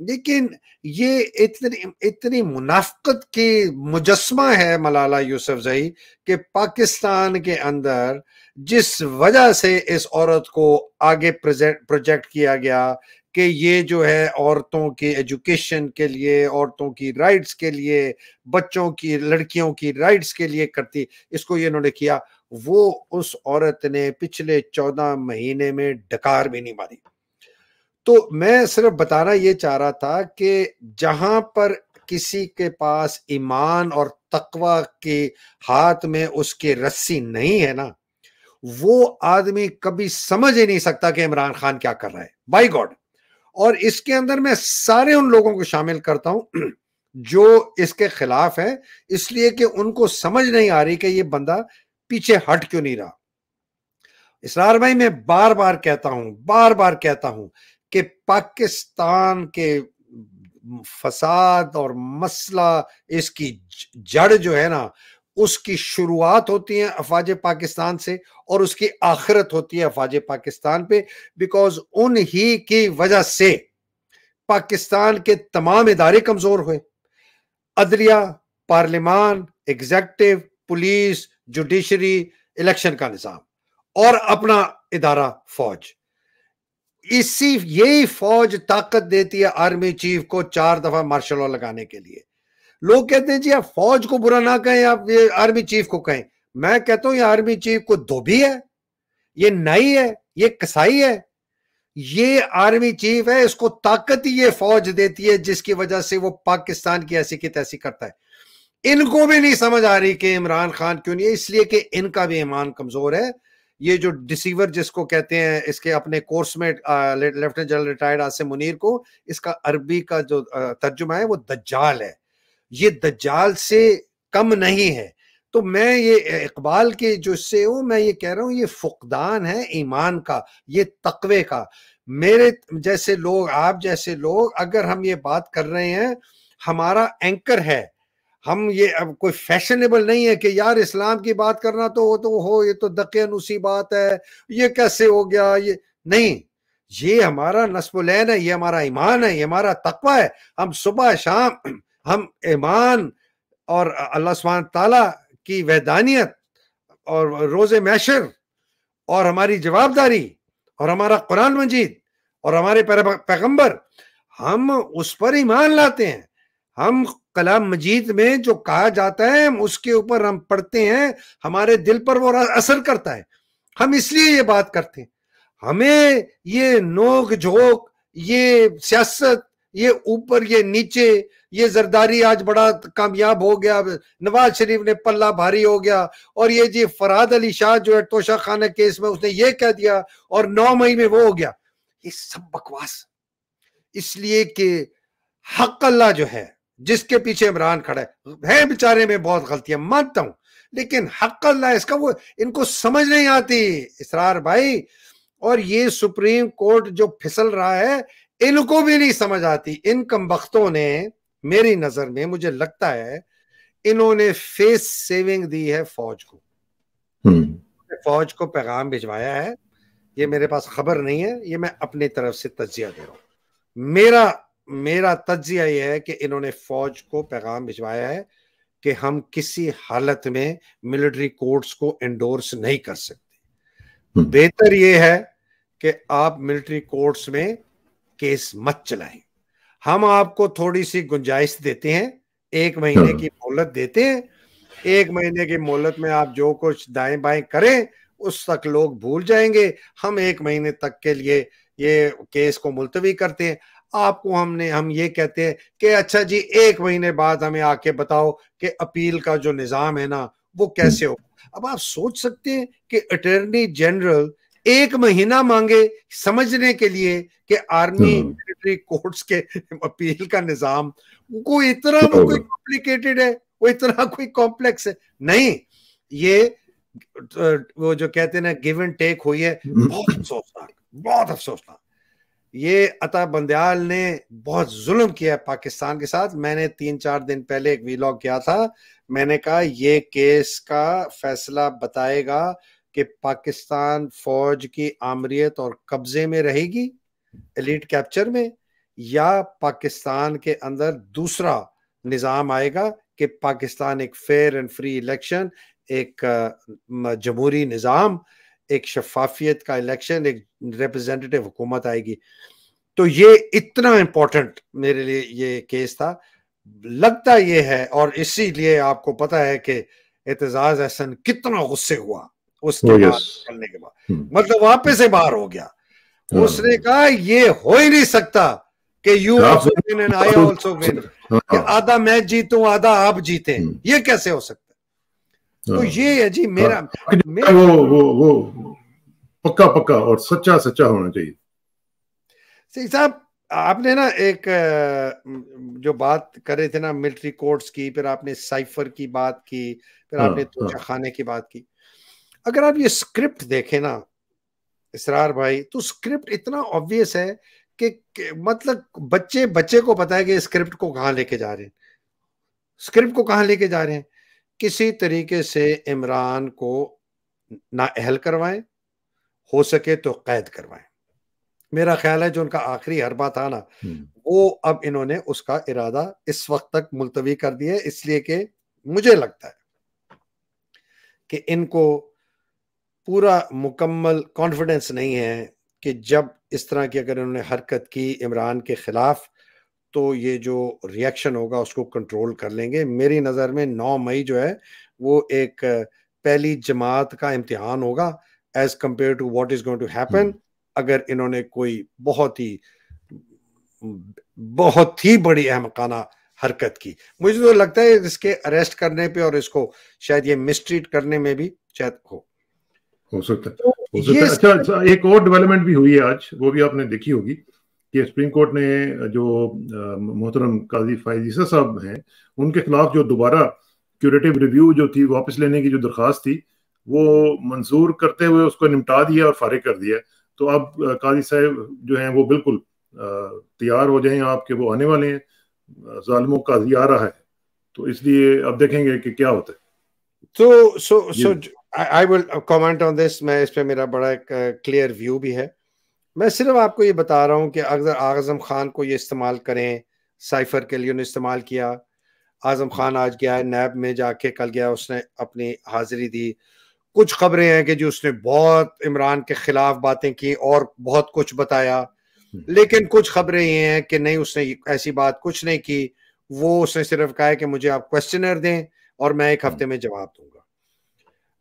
لیکن یہ اتنی منافقت کی مجسمہ ہے ملالہ یوسفزئی کہ پاکستان کے اندر جس وجہ سے اس عورت کو آگے پروجیکٹ کیا گیا کہ یہ جو ہے عورتوں کی ایجوکیشن کے لیے، عورتوں کی رائٹس کے لیے، بچوں کی، لڑکیوں کی رائٹس کے لیے کرتی، اس کو یہ انہوں نے کیا، وہ اس عورت نے پچھلے 14 مہینے میں ڈکار بھی نہیں ماری۔ تو میں صرف بتانا یہ چاہ رہا تھا کہ جہاں پر کسی کے پاس ایمان اور تقوی کے ہاتھ میں اس کی رسی نہیں ہے نا، وہ آدمی کبھی سمجھ ہی نہیں سکتا کہ عمران خان کیا کر رہا ہے، بائی گاڈ۔ اور اس کے اندر میں سارے ان لوگوں کو شامل کرتا ہوں جو اس کے خلاف ہے، اس لیے کہ ان کو سمجھ نہیں آ رہی کہ یہ بندہ پیچھے ہٹ کیوں نہیں رہا۔ اسرار بھائی، میں بار بار کہتا ہوں کہ پاکستان کے فساد اور مسئلہ، اس کی جڑ جو ہے نا، اس کی شروعات ہوتی ہیں افواج پاکستان سے اور اس کی آخرت ہوتی ہے افواج پاکستان پہ، بیکاز ان ہی کی وجہ سے پاکستان کے تمام ادارے کمزور ہوئے، عدلیہ، پارلیمان، ایگزیکٹو، پولیس، جوڈیشری، الیکشن کا نظام اور اپنا ادارہ فوج۔ یہی فوج طاقت دیتی ہے آرمی چیف کو 4 دفعہ مارشل لا لگانے کے لیے۔ لوگ کہتے ہیں جی آپ فوج کو برا نہ کہیں، آپ یہ آرمی چیف کو کہیں۔ میں کہتا ہوں یہ آرمی چیف کو دھوبی ہے، یہ نائی ہے، یہ کسائی ہے، یہ آرمی چیف ہے، اس کو طاقت ہی یہ فوج دیتی ہے جس کی وجہ سے وہ پاکستان کی ایسی کی تیسی کرتا ہے۔ ان کو بھی نہیں سمجھ آ رہی کہ عمران خان کیوں نہیں ہے، اس لیے کہ ان کا بھی ایمان کمزور ہے۔ یہ جو ڈسیور جس کو کہتے ہیں، اس کے اپنے کورس میں lieutenant general retired Asim Munir کو، اس کا عربی کا جو ترجمہ ہے وہ دجال ہے، یہ دجال سے کم نہیں ہے۔ تو میں یہ اقبال کے جو سے ہوں، میں یہ کہہ رہا ہوں یہ فقدان ہے ایمان کا، یہ تقوی کا۔ میرے جیسے لوگ، آپ جیسے لوگ، اگر ہم یہ بات کر رہے ہیں، ہمارا اینکر ہے، ہم یہ اب کوئی فیشنیبل نہیں ہے کہ یار اسلام کی بات کرنا تو ہو، یہ تو دقیانوسی بات ہے، یہ کیسے ہو گیا، یہ نہیں، یہ ہمارا نصب العین ہے، یہ ہمارا ایمان ہے، یہ ہمارا تقوی ہے۔ ہم صبح شام ہم ایمان اور اللہ سبحانہ تعالیٰ کی وحدانیت اور روز محشر اور ہماری جواب داری اور ہمارا قرآن مجید اور ہمارے پیغمبر، ہم اس پر ایمان لاتے ہیں۔ ہم کلام مجید میں جو کہا جاتا ہے ہم اس کے اوپر ہم پڑھتے ہیں، ہمارے دل پر وہ اثر کرتا ہے، ہم اس لیے یہ بات کرتے ہیں۔ ہمیں یہ نوک جھوک، یہ سیاست، یہ اوپر یہ نیچے، یہ زرداری آج بڑا کامیاب ہو گیا، نواز شریف نے پلہ بھاری ہو گیا، اور یہ جی فرحاد علی شاہ جو ہے توشہ خانہ کیس میں اس نے یہ کہہ دیا اور 9 مئی میں وہ ہو گیا، یہ سب بکواس۔ اس لیے کہ حق اللہ جو ہے، جس کے پیچھے عمران کھڑا ہے بیچارے میں بہت غلطیاں مانتا ہوں، لیکن حق اللہ اس کا وہ ان کو سمجھ نہیں آتی اسرار بھائی۔ اور یہ سپریم کورٹ جو پھسل رہا ہے ان کو بھی نہیں سمجھ آتی۔ ان کمبختوں نے میری نظر میں، مجھے لگتا ہے انہوں نے فیس سیونگ دی ہے فوج کو، فوج کو پیغام بھجوایا ہے۔ یہ میرے پاس خبر نہیں ہے، یہ میں اپنی طرف سے تجزیہ دے رہا ہوں۔ میرا تجزیہ یہ ہے کہ انہوں نے فوج کو پیغام بھجوایا ہے کہ ہم کسی حالت میں ملٹری کورٹس کو انڈورس نہیں کر سکتے۔ بہتر یہ ہے کہ آپ ملٹری کورٹس میں کیس مت چلائیں، ہم آپ کو تھوڑی سی گنجائش دیتے ہیں، 1 مہینے کی مہلت دیتے ہیں۔ 1 مہینے کی مہلت میں آپ جو کچھ دائیں بائیں کریں اس تک لوگ بھول جائیں گے، ہم 1 مہینے تک کے لیے یہ کیس کو ملتوی کرتے ہیں۔ آپ کو ہم یہ کہتے ہیں کہ اچھا جی 1 مہینے بعد ہمیں آ کے بتاؤ کہ اپیل کا جو نظام ہے نا وہ کیسے ہو۔ اب آپ سوچ سکتے ہیں کہ اٹارنی جنرل 1 مہینہ مانگے سمجھنے کے لیے کہ آرمی ملٹری کورٹس کے اپیل کا نظام کوئی اتنا کوئی کمپلیکیٹڈ ہے، وہ اتنا کوئی کمپلیکس ہے نہیں۔ یہ وہ جو کہتے ہیں نا گیو اینڈ ٹیک ہوئی ہے، بہت افسوسناک، بہت افسوسناک۔ یہ عطا بندیال نے بہت ظلم کیا ہے پاکستان کے ساتھ۔ میں نے 3-4 دن پہلے ایک ویلاگ کیا تھا، میں نے کہا یہ کیس کا فیصلہ بتائے گا کہ پاکستان فوج کی آمریت اور قبضے میں رہے گی، ایلیٹ کیپچر میں، یا پاکستان کے اندر دوسرا نظام آئے گا کہ پاکستان ایک فیئر اینڈ فری الیکشن، ایک جمہوری نظام، ایک شفافیت کا الیکشن، ایک ریپرزینٹیٹیو حکومت آئے گی. تو یہ اتنا امپورٹنٹ میرے لیے یہ کیس تھا. لگتا یہ ہے، اور اسی لیے آپ کو پتا ہے کہ اعتزاز احسن کتنا غصے ہوا اس کے بعد نکلنے کے بعد، مطلب واپس سے باہر ہو گیا. اس نے کہا یہ ہو ہی نہیں سکتا کہ you also one and I also one, کہ آدھا میں جیتوں آدھا آپ جیتے، یہ کیسے ہو سکتا ہے؟ تو یہ ہے جی میرا وہ پکا اور سچا ہونا چاہیے. صاحب آپ نے نا ایک جو بات کر رہے تھے نا ملٹری کورٹس کی، پھر آپ نے سائفر کی بات کی، پھر آپ نے توشہ خانے کی بات کی. اگر آپ یہ اسکرپٹ دیکھیں نا اسرار بھائی، تو اسکرپٹ اتنا آبویس ہے کہ مطلب بچے کو پتا ہے کہ اسکرپٹ کو کہاں لے کے جا رہے ہیں، اسکرپٹ کو کہاں لے کے جا رہے ہیں. کسی طریقے سے عمران کو نااہل کروائیں، ہو سکے تو قید کروائیں. میرا خیال ہے جو ان کا آخری حربہ تھا نا، وہ اب انہوں نے اس کا ارادہ اس وقت تک ملتوی کر دیا ہے، اس لیے کہ مجھے لگتا ہے کہ ان کو پورا مکمل کانفیڈنس نہیں ہے کہ جب اس طرح کی اگر انہوں نے حرکت کی عمران کے خلاف تو یہ جو ریئیکشن ہوگا اس کو کنٹرول کر لیں گے. میری نظر میں 9 مئی جو ہے وہ ایک پہلی جماعت کا امتحان ہوگا as compare to what is going to happen اگر انہوں نے کوئی بہت ہی بڑی احمقانہ حرکت کی. مجھے تو لگتا ہے اس کے اریسٹ کرنے پہ اور اس کو شاید یہ مسٹریٹ کرنے میں بھی شاید ہو سکتا ہے. اچھا ایک اور ڈیولپمنٹ بھی ہوئی ہے آج، وہ بھی آپ نے دیکھی ہوگی کہ سپریم کورٹ نے جو محترم قاضی فائز عیسیٰ صاحب ہیں ان کے خلاف جو دوبارہ کیوریٹو ریویو جو تھی واپس لینے کی جو درخواست تھی وہ منظور کرتے ہوئے اس کو نمٹا دیا اور فارغ کر دیا. تو اب قاضی صاحب جو ہیں وہ بالکل تیار ہو جائیں آپ کے، وہ آنے والے ہیں، ظالموں کا قاضی آ رہا ہے، تو اس لیے اب دیکھیں گے کہ کیا ہوتا ہے. So I will comment on this. میں اس پہ میرا بڑا ایک کلیئر ویو بھی ہے. میں صرف آپ کو یہ بتا رہا ہوں کہ اگر اعظم خان کو یہ استعمال کریں، سائفر کے لیے انہوں نے استعمال کیا. اعظم خان آج گیا ہے نیب میں جا کے، کل گیا اس نے اپنی حاضری دی. کچھ خبریں ہیں کہ جو اس نے بہت عمران کے خلاف باتیں کی اور بہت کچھ بتایا، لیکن کچھ خبریں یہ ہیں کہ نہیں، اس نے ایسی بات کچھ نہیں کی. وہ اس نے صرف کہا ہے کہ مجھے آپ کویسچنر دیں اور میں 1 ہفتے میں جواب دوں گا.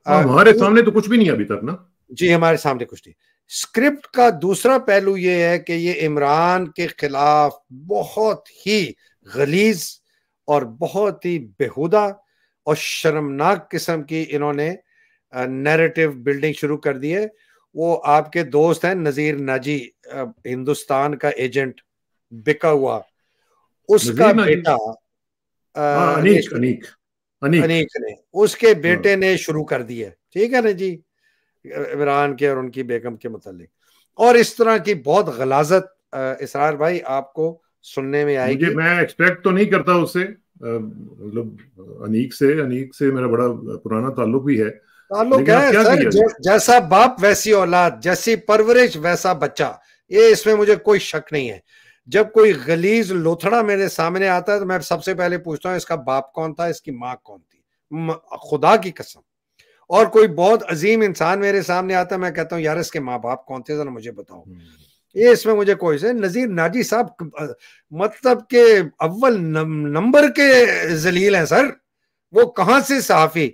ہمارے سامنے تو کچھ بھی نہیں ابھی تک نا. جی ہمارے سامنے کچھ نہیں. اسکرپٹ کا دوسرا پہلو یہ ہے کہ یہ عمران کے خلاف بہت ہی غلیظ اور بہت ہی بےہودہ اور شرمناک قسم کی انہوں نے نیریٹو بلڈنگ شروع کر دی ہے. وہ آپ کے دوست ہیں نذیر ناجی، ہندوستان کا ایجنٹ بکا ہوا، اس کا بیٹا انیک نے، اس کے بیٹے نے شروع کر دی ہے. ٹھیک ہے نا جی، عمران کے اور ان کی بیگم کے متعلق. اور اس طرح کی بہت غلاظت اسرار بھائی آپ کو سننے میں آئے گی. میں ایکسپیکٹ تو نہیں کرتا اس سے، مطلب انیک سے میرا بڑا پرانا تعلق بھی ہے. تعلق ہے سر، جیسا باپ ویسی اولاد، جیسی پرورش ویسا بچہ، یہ اس میں مجھے کوئی شک نہیں ہے. جب کوئی غلیظ لوتھڑا میرے سامنے آتا ہے تو میں سب سے پہلے پوچھتا ہوں اس کا باپ کون تھا، اس کی ماں کون تھی، خدا کی قسم. اور کوئی بہت عظیم انسان میرے سامنے آتا ہے میں کہتا ہوں یار اس کے ماں باپ کون تھے ذرا مجھے بتاؤ. یہ اس میں مجھے کوئی سے. نذیر ناجی صاحب مطلب کہ اول نمبر کے ذلیل ہیں سر. وہ کہاں سے صحافی،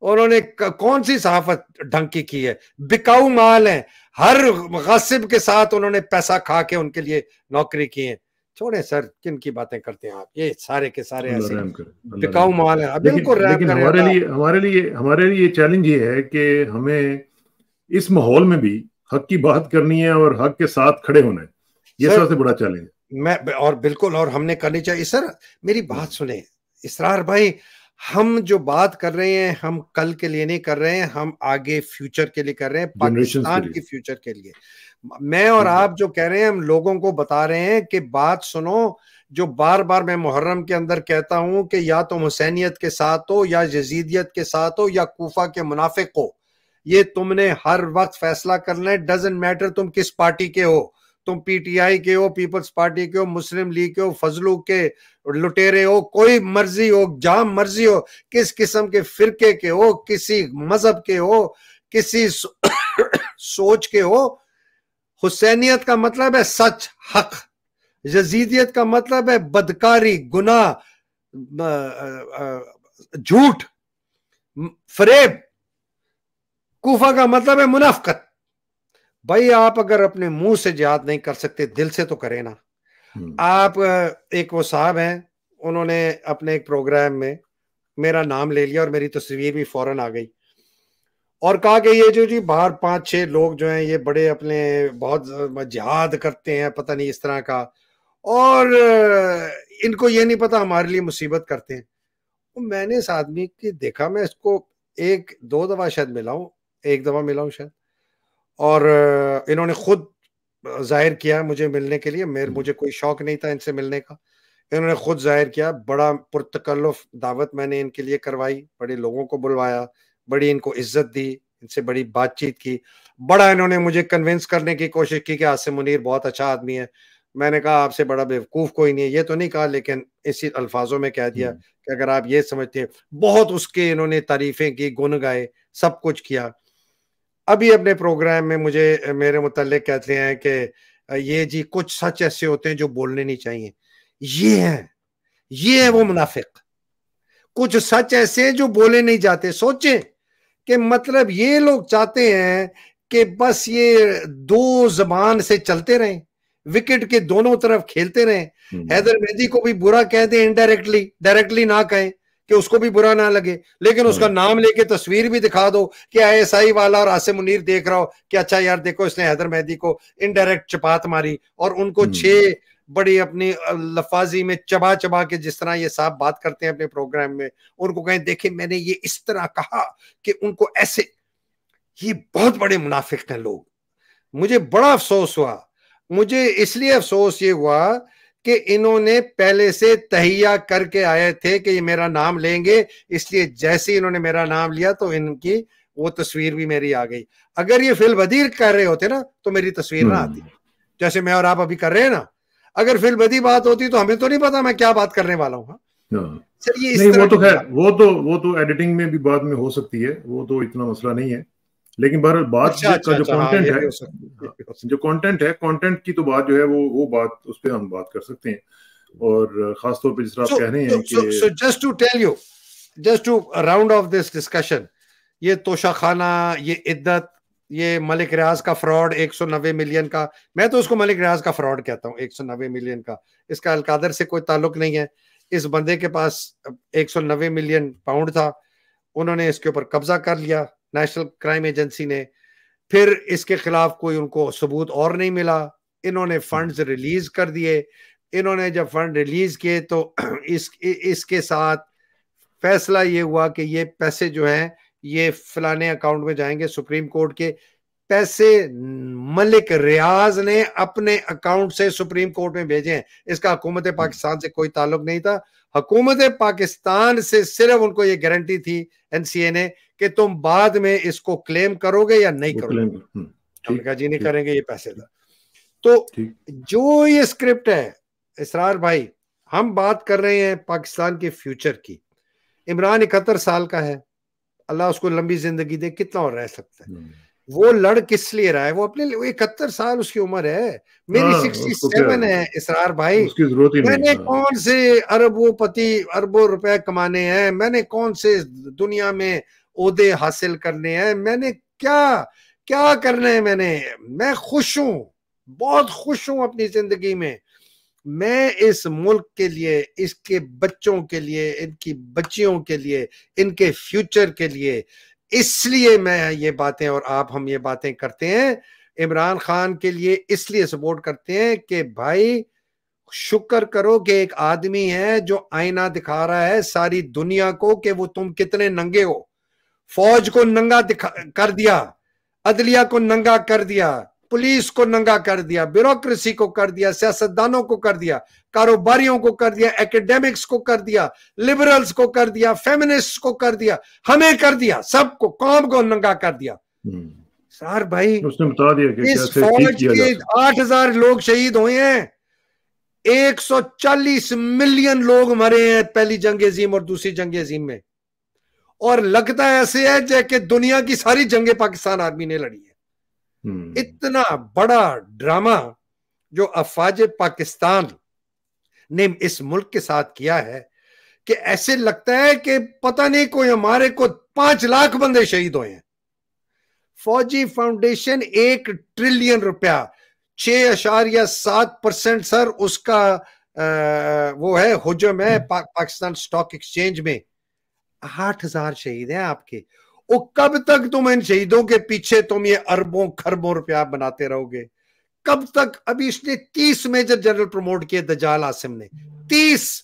انہوں نے کون سی صحافت ڈھنگ کی ہے، بکاؤ مال ہیں. ہر غاصب کے ساتھ انہوں نے پیسہ کھا کے ان کے لیے نوکری کی ہے. چھوڑیں سر، کن کی باتیں کرتے ہیں آپ، یہ سارے کے سارے ایسے بکاؤ مال ہیں. بالکل لیکن ہمارے لیے یہ چیلنج یہ ہے کہ ہمیں اس ماحول میں بھی حق کی بات کرنی ہے اور حق کے ساتھ کھڑے ہونا ہے. یہ سب سے بڑا چیلنج ہے. میں اور بالکل، اور ہم نے کرنی چاہیے. سر میری بات سنیں اسرار بھائی، ہم جو بات کر رہے ہیں ہم کل کے لیے نہیں کر رہے ہیں، ہم آگے فیوچر کے لیے کر رہے ہیں، پاکستان کی فیوچر کے لیے. میں اور آپ جو کہہ رہے ہیں ہم لوگوں کو بتا رہے ہیں کہ بات سنو. جو بار بار میں محرم کے اندر کہتا ہوں کہ یا تم حسینیت کے ساتھ ہو یا یزیدیت کے ساتھ ہو یا کوفہ کے منافق ہو، یہ تم نے ہر وقت فیصلہ کرنا ہے. ڈزنٹ میٹر تم کس پارٹی کے ہو، تم پی ٹی آئی کے ہو, پیپلز پارٹی کے ہو, مسلم لیگ کے ہو, فضلو کے لٹیرے ہو, کوئی مرضی ہو, جہاں مرضی ہو, کس قسم کے فرقے کے ہو, کسی مذہب کے ہو, کسی سوچ کے ہو, حسینیت کا مطلب ہے سچ, حق. یزیدیت کا مطلب ہے بدکاری, گناہ, جھوٹ, فریب. کوفہ کا مطلب ہے منافقت. بھائی آپ اگر اپنے منہ سے جہاد نہیں کر سکتے, دل سے تو کریں نا. آپ ایک وہ صاحب ہیں, انہوں نے اپنے ایک پروگرام میں میرا نام لے لیا اور میری تصویر بھی فوراً آ گئی اور کہا کہ یہ جو جی باہر 5-6 لوگ جو ہیں یہ بڑے اپنے بہت جہاد کرتے ہیں پتہ نہیں اس طرح کا, اور ان کو یہ نہیں پتا ہمارے لیے مصیبت کرتے ہیں. میں نے اس آدمی کی دیکھا, میں اس کو 1-2 دفعہ شاید ملا ہوں, 1 دفعہ ملا ہوں شاید, اور انہوں نے خود ظاہر کیا مجھے ملنے کے لیے. مجھے کوئی شوق نہیں تھا ان سے ملنے کا, انہوں نے خود ظاہر کیا. بڑا پرتکلف دعوت میں نے ان کے لیے کروائی, بڑے لوگوں کو بلوایا, بڑی ان کو عزت دی, ان سے بڑی بات چیت کی. بڑا انہوں نے مجھے کنونس کرنے کی کوشش کی کہ عاصم منیر بہت اچھا آدمی ہے. میں نے کہا آپ سے بڑا بیوقوف کوئی نہیں ہے. یہ تو نہیں کہا, لیکن اسی الفاظوں میں کہہ دیا کہ اگر آپ یہ سمجھتے ہیں. بہت اس کے انہوں نے تعریفیں کی, گن گائے, سب کچھ کیا. ابھی اپنے پروگرام میں مجھے میرے متعلق کہتے ہیں کہ یہ جی کچھ سچ ایسے ہوتے ہیں جو بولنے نہیں چاہیے. یہ ہے وہ منافق. کچھ سچ ایسے ہیں جو بولے نہیں جاتے. سوچیں کہ مطلب یہ لوگ چاہتے ہیں کہ بس یہ 2 زبان سے چلتے رہیں, وکٹ کے دونوں طرف کھیلتے رہیں. حیدر مہدی کو بھی برا کہہ دیں انڈائریکٹلی, ڈائریکٹلی نہ کہیں کہ اس کو بھی برا نہ لگے, لیکن اس کا نام لے کے تصویر بھی دکھا دو کہ آئی ایس آئی والا اور عاصم منیر دیکھ رہا ہو کہ اچھا یار دیکھو اس نے حیدر مہدی کو انڈائریکٹ چپات ماری, اور ان کو 6 بڑی اپنی لفاظی میں چبا چبا کے جس طرح یہ صاحب بات کرتے ہیں اپنے پروگرام میں, ان کو کہیں دیکھیں میں نے یہ اس طرح کہا کہ ان کو ایسے. یہ بہت بڑے منافق ہیں لوگ. مجھے بڑا افسوس ہوا. مجھے اس لیے افسوس یہ ہوا کہ انہوں نے پہلے سے تہیہ کر کے آئے تھے کہ یہ میرا نام لیں گے, اس لیے جیسے انہوں نے میرا نام لیا تو ان کی وہ تصویر بھی میری آ گئی. اگر یہ فی البدیہہ کر رہے ہوتے نا تو میری تصویر نہ آتی, جیسے میں اور آپ ابھی کر رہے ہیں نا. اگر فی البدیہہ بات ہوتی تو ہمیں تو نہیں پتا میں کیا بات کرنے والا ہوں. نہیں وہ تو ایڈیٹنگ میں بھی بعد میں ہو سکتی ہے, وہ تو اتنا مسئلہ نہیں ہے. لیکن بہرحال بات کا جو کانٹینٹ ہے, کانٹینٹ کی تو بات جو ہے وہ بات اس پہ ہم بات کر سکتے ہیں. اور خاص طور پہ جس طرح آپ کہہ رہے ہیں کہ just to tell you, just to round off this discussion, یہ توشہ خانہ, یہ عدت, یہ ملک ریاض کا فراڈ 190 ملین کا, میں تو اس کو ملک ریاض کا فراڈ کہتا ہوں. 190 ملین کا, اس کا القادر سے کوئی تعلق نہیں ہے. اس بندے کے پاس 190 ملین پاؤنڈ تھا, انہوں نے اس کے اوپر قبضہ کر لیا نیشنل کرائم ایجنسی نے. پھر اس کے خلاف کوئی ان کو ثبوت اور نہیں ملا, انہوں نے فنڈز ریلیز کر دیے. انہوں نے جب فنڈ ریلیز کیے تو اس کے ساتھ فیصلہ یہ ہوا کہ یہ پیسے جو ہیں یہ فلانے اکاؤنٹ میں جائیں گے. سپریم کورٹ کے پیسے ملک ریاض نے اپنے اکاؤنٹ سے سپریم کورٹ میں بھیجے ہیں. اس کا حکومت پاکستان سے کوئی تعلق نہیں تھا. حکومت پاکستان سے صرف ان کو یہ گارنٹی تھی این سی اے نے کہ تم بعد میں اس کو کلیم کرو گے یا نہیں کرو گے. ہم نے کہا جی نہیں کریں گے, یہ پیسے دا. تو جو یہ اسکرپٹ ہے اسرار بھائی, ہم بات کر رہے ہیں پاکستان کے فیوچر کی. عمران 71 سال کا ہے, اللہ اس کو لمبی زندگی دے, کتنا اور رہ سکتا ہے. وہ لڑ کس لیے رہا ہے, وہ اپنے 71 سال اس کی عمر ہے, میری 67 ہے اسرار بھائی. میں نے کون سے اربوں پتی اربوں روپے کمانے ہیں, میں نے کون سے دنیا میں عہدے حاصل کرنے ہیں, میں نے کیا کرنا ہے. میں خوش ہوں, بہت خوش ہوں اپنی زندگی میں. میں اس ملک کے لیے, اس کے بچوں کے لیے, ان کی بچیوں کے لیے, ان کے فیوچر کے لیے, اس لیے میں یہ باتیں اور آپ ہم یہ باتیں کرتے ہیں. عمران خان کے لیے اس لیے سپورٹ کرتے ہیں کہ بھائی شکر کرو کہ ایک آدمی ہے جو آئینہ دکھا رہا ہے ساری دنیا کو کہ وہ تم کتنے ننگے ہو. فوج کو ننگا کر دیا, عدلیہ کو ننگا کر دیا, پولیس کو ننگا کر دیا, بیوروکریسی کو کر دیا, سیاستدانوں کو کر دیا, کاروباریوں کو کر دیا, ایکیڈیمکس کو کر دیا, لبرلز کو کر دیا, فیمنسٹ کو کر دیا, ہمیں کر دیا, سب کو, قوم کو ننگا کر دیا. سار بھائی اس نے بتا دیا کہ اس کیسے ٹھیک فوج کیا کے جا سکتا 8,000 لوگ شہید ہوئے ہیں, 140 ملین لوگ مرے ہیں پہلی جنگ عظیم اور دوسری جنگ عظیم میں, اور لگتا ہے ایسے ہے جیسے کہ دنیا کی ساری جنگیں پاکستان آرمی نے لڑی ہے. اتنا بڑا ڈرامہ جو افواج پاکستان نے اس ملک کے ساتھ کیا ہے کہ ایسے لگتا ہے کہ پتہ نہیں کوئی ہمارے کو 5 لاکھ بندے شہید ہوئے ہیں. فوجی فاؤنڈیشن 1 ٹریلین روپیہ 6.7% سر اس کا وہ ہے حجم ہے پاکستان سٹاک ایکسچینج میں. 8,000 شہید ہیں آپ کے. وہ کب تک تم ان شہیدوں کے پیچھے تم یہ اربوں خربوں روپیہ بناتے رہو گے؟ کب تک؟ ابھی اس نے 30 میجر جنرل پروموٹ کیے دجال عاصم نے, 30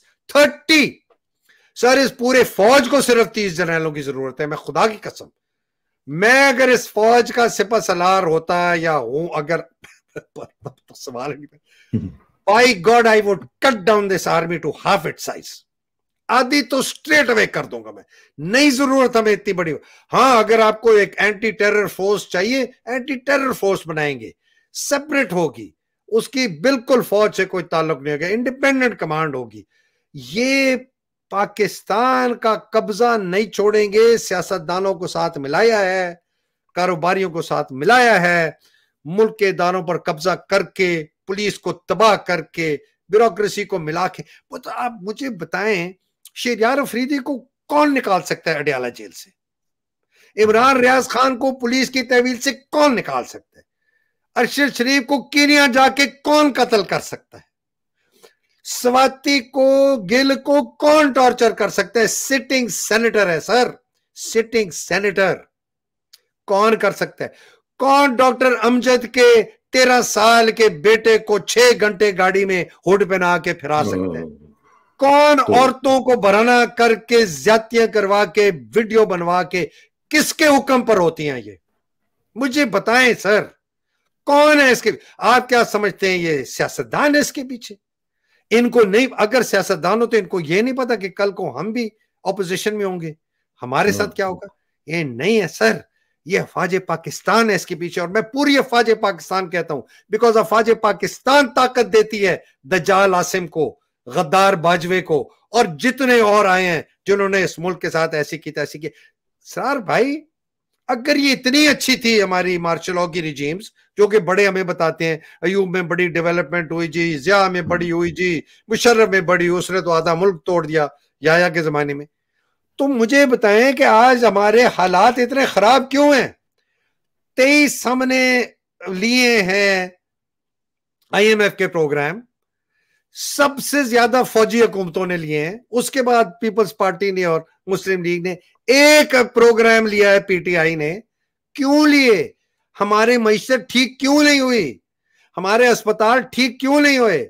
سر. اس پورے فوج کو صرف 30 جنرلوں کی ضرورت ہے. میں خدا کی قسم, میں اگر اس فوج کا سپہ سالار ہوتا یا ہوں, اگر سوال نہیں, by God I would cut down this army to half its size. آدھی تو سٹریٹ اوے کر دوں گا میں, نہیں ضرورت ہمیں اتنی بڑی. ہاں اگر آپ کو ایک اینٹی ٹیرر فورس چاہیے, اینٹی ٹیرر فورس بنائیں گے, سپریٹ ہوگی, اس کی بالکل فوج سے کوئی تعلق نہیں ہوگا, انڈیپینڈنٹ کمانڈ ہوگی. یہ پاکستان کا قبضہ نہیں چھوڑیں گے. سیاستدانوں کو ساتھ ملایا ہے, کاروباریوں کو ساتھ ملایا ہے, ملک کے اداروں پر قبضہ کر کے, پولیس کو تباہ کر کے, بیوروکریسی کو ملا کے. وہ تو آپ مجھے بتائیں, شہریار افریدی کو کون نکال سکتا ہے اڈیالہ جیل سے؟ عمران ریاض خان کو پولیس کی تحویل سے کون نکال سکتا ہے؟ ارشد شریف کو کینیا جا کے کون قتل کر سکتا ہے؟ سواتی کو, گل کو کون ٹارچر کر سکتا ہے؟ سٹنگ سینیٹر ہے سر, سٹنگ سینیٹر. کون کر سکتا ہے؟ کون ڈاکٹر امجد کے 13 سال کے بیٹے کو 6 گھنٹے گاڑی میں ہوڈ پہنا کے پھرا سکتا ہے؟ کون عورتوں کو برہنہ کر کے زیادتیاں کروا کے ویڈیو بنوا کے کس کے حکم پر ہوتی ہیں یہ؟ مجھے بتائیں سر, کون ہے اس کے؟ آپ کیا سمجھتے ہیں یہ سیاستدان ہے اس کے پیچھے؟ ان کو نہیں, اگر سیاستدان ہو تو ان کو یہ نہیں پتا کہ کل کو ہم بھی اپوزیشن میں ہوں گے, ہمارے ساتھ کیا ہوگا؟ یہ نہیں ہے سر, یہ افواج پاکستان ہے اس کے پیچھے. اور میں پوری افواج پاکستان کہتا ہوں, بیکاز افواج پاکستان طاقت دیتی ہے دجال عاصم کو, غدار باجوے کو, اور جتنے اور آئے ہیں جنہوں نے اس ملک کے ساتھ ایسی کی تیسی کی. سر بھائی, اگر یہ اتنی اچھی تھی ہماری مارشل لاء کی ریجیمز, جو کہ بڑے ہمیں بتاتے ہیں, ایوب میں بڑی ڈیولپمنٹ ہوئی جی, ضیاء میں بڑی ہوئی جی, مشرف میں بڑی, اس نے تو آدھا ملک توڑ دیا یحییٰ کے زمانے میں. تو مجھے بتائیں کہ آج ہمارے حالات اتنے خراب کیوں ہیں؟ 23 ہم نے لیے ہیں IMF کے پروگرام, سب سے زیادہ فوجی حکومتوں نے لیے ہیں, اس کے بعد پیپلز پارٹی نے اور مسلم لیگ نے ایک پروگرام لیا ہے, PTI نے. کیوں لیے؟ ہمارے معیشت ٹھیک کیوں نہیں ہوئی؟ ہمارے اسپتال ٹھیک کیوں نہیں ہوئے؟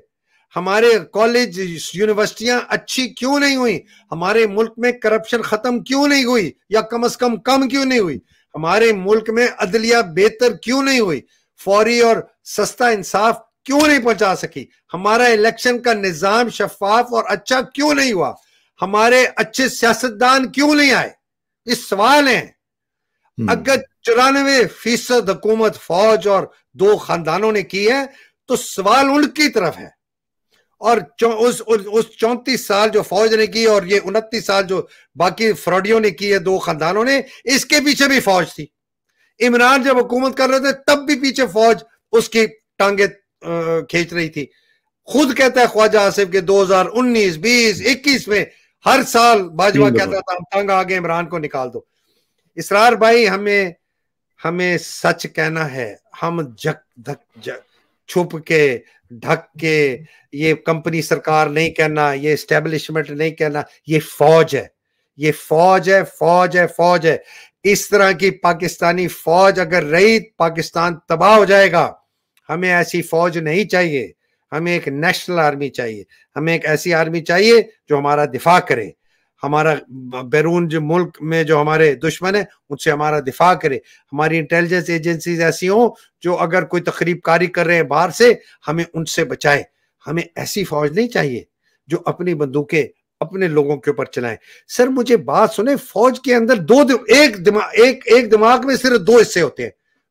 ہمارے کالج یونیورسٹیاں اچھی کیوں نہیں ہوئی؟ ہمارے ملک میں کرپشن ختم کیوں نہیں ہوئی, یا کم از کم کیوں نہیں ہوئی؟ ہمارے ملک میں عدلیہ بہتر کیوں نہیں ہوئی؟ فوری اور سستا انصاف کیوں نہیں پہنچا سکی؟ ہمارا الیکشن کا نظام شفاف اور اچھا کیوں نہیں ہوا؟ ہمارے اچھے سیاستدان کیوں نہیں آئے؟ یہ سوال ہیں. اگر 94% حکومت فوج اور 2 خاندانوں نے کی ہے تو سوال ان کی طرف ہے. اور اس 34 سال جو فوج نے کی اور یہ 29 سال جو باقی فراڈیوں نے کی ہے 2 خاندانوں نے, اس کے پیچھے بھی فوج تھی. عمران جب حکومت کر رہے تھے تب بھی پیچھے فوج اس کی ٹانگیں کھینچ رہی تھی. خود کہتا ہے خواجہ آصف کے 2019 20 21 میں ہر سال باجوہ کہتا تھا تنگ آگے عمران کو نکال دو. اسرار بھائی, ہمیں سچ کہنا ہے. ہم چھپ کے ڈھک کے یہ کمپنی سرکار نہیں کہنا, یہ اسٹیبلشمنٹ نہیں کہنا, یہ فوج ہے, یہ فوج ہے, فوج ہے, فوج ہے. اس طرح کی پاکستانی فوج اگر رہی پاکستان تباہ ہو جائے گا. ہمیں ایسی فوج نہیں چاہیے, ہمیں ایک نیشنل آرمی چاہیے. ہمیں ایک ایسی آرمی چاہیے جو ہمارا دفاع کرے, ہمارا بیرون جو ملک میں جو ہمارے دشمن ہیں ان سے ہمارا دفاع کرے. ہماری انٹیلیجنس ایجنسیز ایسی ہوں جو اگر کوئی تخریب کاری کر رہے ہیں باہر سے, ہمیں ان سے بچائے. ہمیں ایسی فوج نہیں چاہیے جو اپنی بندوقیں اپنے لوگوں کے اوپر چلائیں. سر مجھے بات سنیں, فوج کے اندر ایک دماغ میں صرف 2 حصے ہوتے ہیں.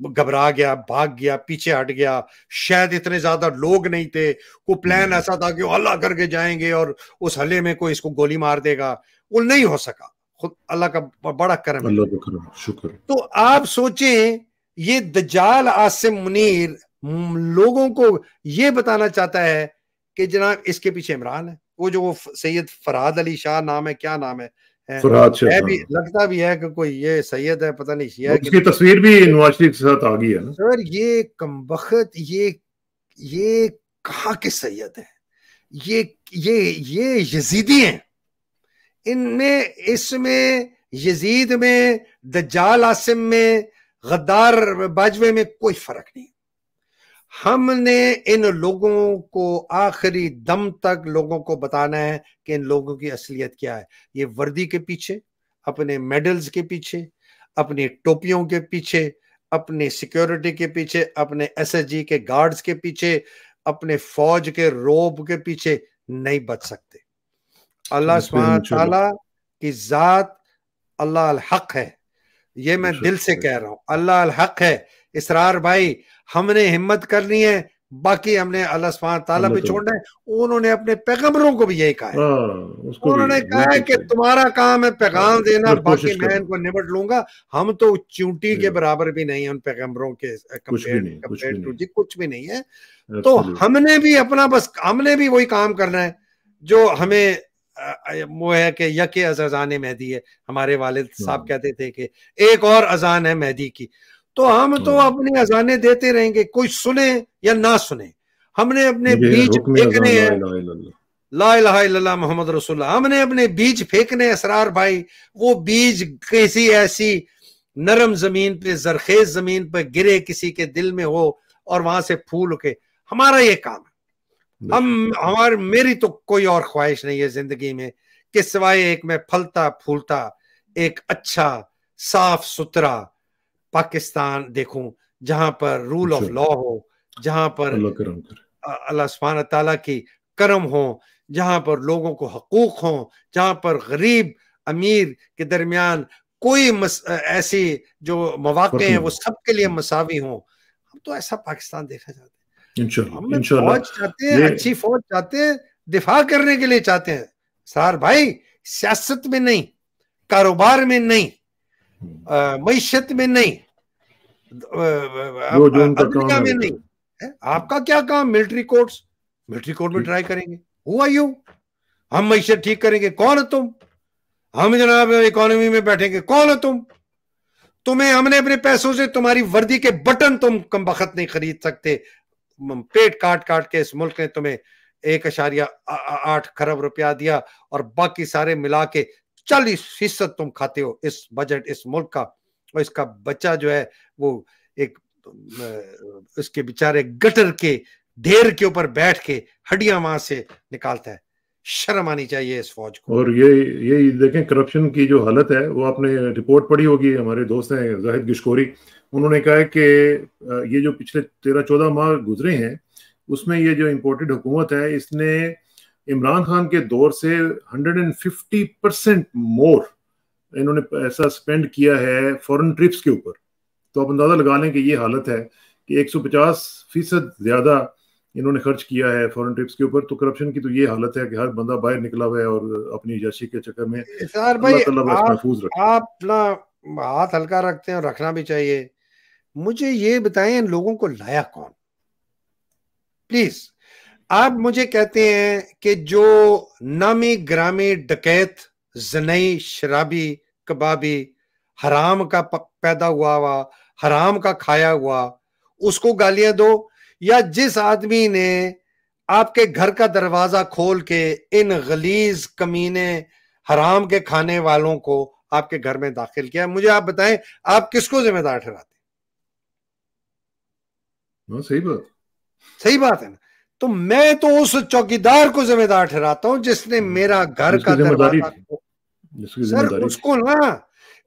گھبرا گیا, بھاگ گیا, پیچھے ہٹ گیا, شاید اتنے زیادہ لوگ نہیں تھے, کوئی پلان ایسا تھا کہ وہ اللہ کر کے جائیں گے اور اس حلے میں کوئی اس کو گولی مار دے گا, وہ نہیں ہو سکا. خود اللہ کا بڑا کرم ہے. اللہ کا کرم, شکر. تو آپ سوچیں یہ دجال عاصم منیر لوگوں کو یہ بتانا چاہتا ہے کہ جناب اس کے پیچھے عمران ہے, وہ جو سید فرحاد علی شاہ نام ہے, کیا نام ہے, بھی لگتا بھی ہے کہ کوئی یہ سید ہے, پتہ نہیں شیعہ اس کی تصویر بھی نواز شریف کے ساتھ آ گئی ہے نا سر. یہ کمبخت یہ کہاں کے سید ہے, یہ یزیدی ہیں. ان میں, اس میں یزید میں, دجال عاصم میں, غدار باجوے میں کوئی فرق نہیں. ہم نے ان لوگوں کو آخری دم تک لوگوں کو بتانا ہے کہ ان لوگوں کی اصلیت کیا ہے. یہ وردی کے پیچھے, اپنے میڈلز کے پیچھے, اپنی ٹوپیوں کے پیچھے, اپنے سیکیورٹی کے پیچھے, اپنے ایس ایس جی کے گارڈز کے پیچھے, اپنے فوج کے روب کے پیچھے نہیں بچ سکتے. اللہ سبحانہ تعالیٰ کی ذات اللہ الحق ہے, یہ میں دل سے کہہ رہا ہوں, اللہ الحق ہے. اسرار بھائی ہم نے ہمت کرنی ہے, باقی ہم نے اللہ سبحانہ تعالیٰ پہ چھوڑنا ہے. انہوں نے اپنے پیغمبروں کو بھی یہی کہا ہے, انہوں نے کہا ہے کہ تمہارا کام ہے پیغام دینا, باقی میں ان کو نمٹ لوں گا. ہم تو چونٹی کے برابر بھی نہیں ہیں ان پیغمبروں کے کمپیئر ٹو جی, کچھ بھی نہیں ہے. تو ہم نے بھی اپنا بس, ہم نے بھی وہی کام کرنا ہے جو ہمیں وہ ہے کہ یک اذان مہدی ہے. ہمارے والد صاحب کہتے تھے کہ ایک اور اذان ہے مہدی کی. تو ہم تو اپنی اذانیں دیتے رہیں گے, کوئی سنے یا نہ سنے. ہم نے اپنے بیج پھینکنے ہیں, لا الہ الا اللہ محمد رسول اللہ, ہم نے اپنے بیج پھینکنے. اسرار بھائی وہ بیج کسی ایسی نرم زمین پہ, زرخیز زمین پہ گرے, کسی کے دل میں ہو اور وہاں سے پھول اٹھے. ہمارا یہ کام ہے. میری تو کوئی اور خواہش نہیں ہے زندگی میں کہ سوائے ایک میں پھلتا پھولتا ایک اچھا صاف ستھرا پاکستان دیکھوں, جہاں پر رول آف لا ہو, جہاں پر اللہ سبحانہ تعالیٰ کی کرم ہو, جہاں پر لوگوں کو حقوق ہوں, جہاں پر غریب امیر کے درمیان کوئی ایسی جو مواقع ہیں وہ سب کے لیے مساوی ہوں. ہم تو ایسا پاکستان دیکھا جاتا ہے. ہم فوج چاہتے ہیں, اچھی فوج چاہتے ہیں, دفاع کرنے کے لیے چاہتے ہیں. سار بھائی سیاست میں نہیں, کاروبار میں نہیں, معیشت میں نہیں, عدلیہ میں نہیں. آپ کا کیا کام؟ ملٹری کورٹس, ملٹری کورٹ میں ٹرائی کریں گے. ہو آئی یو, ہم معیشت ٹھیک کریں گے. کون ہے تم؟ ہم جناب اکانومی میں بیٹھیں گے. کون ہے تم؟ تمہیں ہم نے اپنے پیسوں سے تمہاری وردی کے بٹن تم کم بخت نہیں خرید سکتے. پیٹ کاٹ کاٹ کے اس ملک نے تمہیں 1.8 کھرب روپیہ دیا اور باقی سارے ملا کے 40% تم کھاتے ہو اس بجٹ اس ملک کا. اور اس کا بچہ جو ہے وہ ایک اس کے بیچارے گٹر کے ڈھیر کے اوپر بیٹھ کے ہڈیاں وہاں سے نکالتا ہے. شرم آنی چاہیے اس فوج کو. اور یہ دیکھیں کرپشن کی جو حالت ہے, وہ آپ نے رپورٹ پڑھی ہوگی, ہمارے دوست ہیں زاہد گشکوری, انہوں نے کہا ہے کہ یہ جو پچھلے 13-14 ماہ گزرے ہیں اس میں یہ جو امپورٹڈ حکومت ہے اس نے عمران خان کے دور سے 150% مور انہوں نے ایسا اسپینڈ کیا ہے فورن ٹرپس کے اوپر. تو آپ اندازہ لگا لیں کہ یہ حالت ہے کہ 150% زیادہ انہوں نے خرچ کیا ہے فورن ٹرپس کے اوپر. تو کرپشن کی تو یہ حالت ہے کہ ہر بندہ باہر نکلا ہوا ہے اور اپنی عیاشی کے چکر میں اللہ تعالیٰ محفوظ رکھے. آپ اپنا ہاتھ ہلکا رکھتے ہیں اور رکھنا بھی چاہیے. مجھے یہ بتائیں ان لوگوں کو لایا کون؟ پلیز. آپ مجھے کہتے ہیں کہ جو نامی گرامی ڈکیت, زنئی, شرابی, کبابی, حرام کا پیدا ہوا حرام کا کھایا ہوا, اس کو گالیاں دو, یا جس آدمی نے آپ کے گھر کا دروازہ کھول کے ان غلیظ کمینے حرام کے کھانے والوں کو آپ کے گھر میں داخل کیا؟ مجھے آپ بتائیں آپ کس کو ذمہ دار ٹھہراتے ہیں؟ صحیح بات ہے نا. تو میں تو اس چوکیدار کو ذمہ دار ٹھہراتا ہوں جس نے میرا گھر کا دروازہ, سر اس کو نا,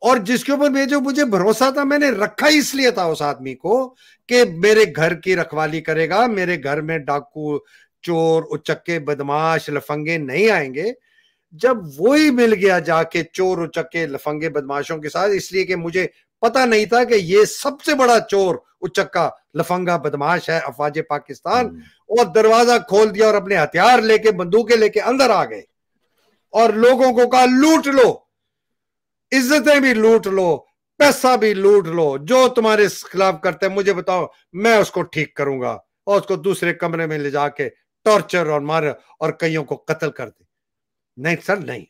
اور جس کے اوپر جو مجھے بھروسہ تھا, میں نے رکھا اس لیے تھا اس آدمی کو کہ میرے گھر کی رکھوالی کرے گا, میرے گھر میں ڈاکو, چور, اچکے, بدماش, لفنگے نہیں آئیں گے. جب وہی مل گیا جا کے چور, اچکے, لفنگے, بدماشوں کے ساتھ, اس لیے کہ مجھے پتہ نہیں تھا کہ یہ سب سے بڑا چور اچکا لفنگا بدماش ہے افواج پاکستان، اور دروازہ کھول دیا اور اپنے ہتھیار لے کے بندوقیں لے کے اندر آ گئے اور لوگوں کو کہا لوٹ لو، عزتیں بھی لوٹ لو، پیسہ بھی لوٹ لو، جو تمہارے خلاف کرتے ہیں مجھے بتاؤ، میں اس کو ٹھیک کروں گا، اور اس کو دوسرے کمرے میں لے جا کے ٹارچر اور مار اور کئیوں کو قتل کر دے۔ نہیں سر، نہیں،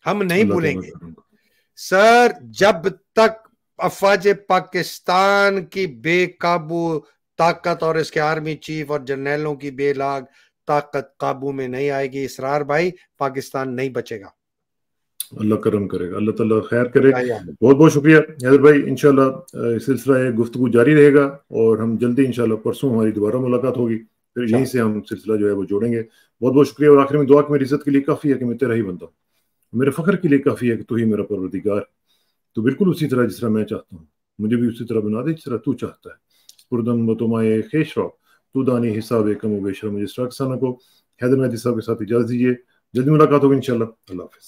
ہم نہیں بھولیں گے سر، جب تک افواج پاکستان کی بے قابو طاقت اور اس کے آرمی چیف اور جنرلوں کی بے لاگ طاقت قابو میں نہیں آئے گی اسرار بھائی، پاکستان نہیں بچے گا۔ اللہ کرم کرے گا، اللہ تعالیٰ خیر کرے۔ بہت بہت شکریہ حیدر بھائی، انشاءاللہ سلسلہ گفتگو جاری رہے گا، اور ہم جلدی انشاءاللہ پرسوں ہماری دوبارہ ملاقات ہوگی، پھر یہیں سے ہم سلسلہ جو ہے وہ جوڑیں گے۔ بہت بہت شکریہ، اور آخر میں دعا کہ میری عزت کے لیے کافی ہے کہ میں تیرا ہی بنتا ہوں، میرے فخر کے لیے کافی ہے کہ تو ہی میرا پروردگار، تو بالکل اسی طرح جس طرح میں چاہتا ہوں مجھے بھی اسی طرح بنا دے جس طرح تو چاہتا ہے۔ پردم و تمائے خیش رو تو دانی حساب کم و بیشر۔ مجھے اسٹاکسانہ کو حیدر مہدی صاحب کے ساتھ اجازت دیجیے، جلدی ملاقات ہوگی انشاءاللہ۔ اللہ حافظ۔